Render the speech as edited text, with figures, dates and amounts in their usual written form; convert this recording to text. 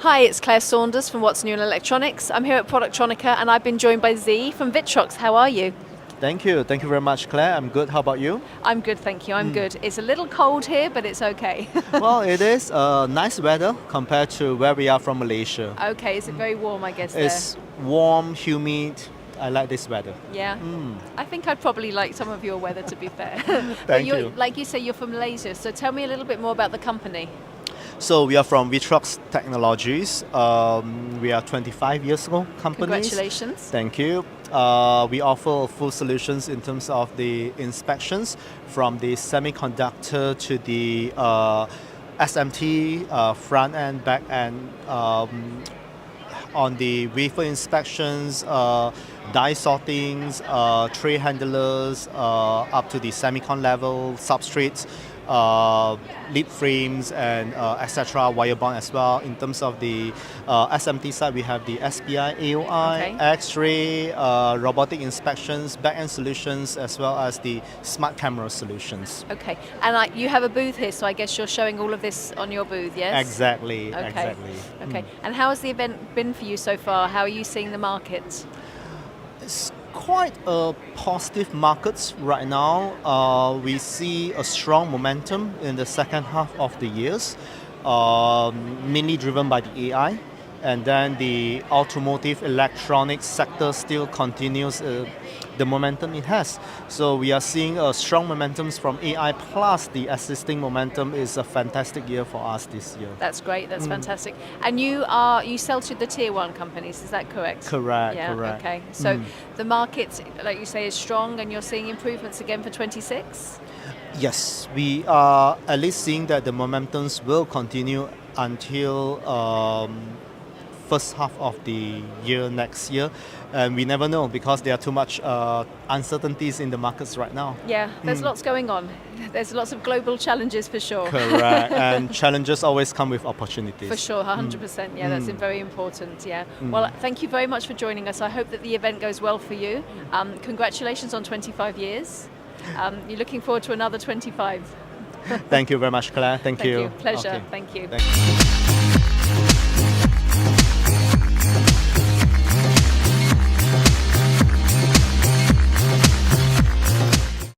Hi, it's Claire Saunders from What's New in Electronics. I'm here at Productronica and I've been joined by Z from ViTrox. How are you? Thank you. Thank you very much, Claire. I'm good. How about you? I'm good, thank you. I'm good. It's a little cold here, but it's okay. Well, it is nice weather compared to where we are from Malaysia. Okay, is it very warm, I guess, It's warm, humid. I like this weather. there? Yeah. I think I'd probably like some of your weather, to be fair. Thank you. Like you say, you're from Malaysia, so tell me a little bit more about the company. So we are from ViTrox Technologies. We are 25 years old company. Congratulations. Thank you. We offer full solutions in terms of the inspections from the semiconductor to the SMT, front end, back end, on the wafer inspections, die sortings, tray handlers, up to the semicon level, substrates, lead frames, and etc. wire bond as well. In terms of the SMT side, we have the SPI, AOI, Okay. X-ray, robotic inspections, back-end solutions, as well as the smart camera solutions. Okay, and you have a booth here, so I guess you're showing all of this on your booth, yes? Exactly, Okay. exactly. Okay, and how has the event been for you so far? How are you seeing the market? It's quite a positive market right now. We see a strong momentum in the second half of the years, mainly driven by the AI. And then the automotive electronics sector still continues the momentum it has. So we are seeing a strong momentum from AI, plus the existing momentum is a fantastic year for us this year. That's great. That's fantastic. And you sell to the tier one companies. Is that correct? Correct, Yeah. correct. Okay. So the market, like you say, is strong, and you're seeing improvements again for 26. Yes, we are at least seeing that the momentums will continue until first half of the year next year, and we never know because there are too much uncertainties in the markets right now. Yeah. There's lots going on. There's lots of global challenges for sure. Correct, and challenges always come with opportunities. For sure, 100%. Yeah, that's very important. Yeah. Well, thank you very much for joining us. I hope that the event goes well for you. Congratulations on 25 years. You're looking forward to another 25. Thank you very much, Claire. Thank you. Pleasure. Okay. Thank you. Thank you.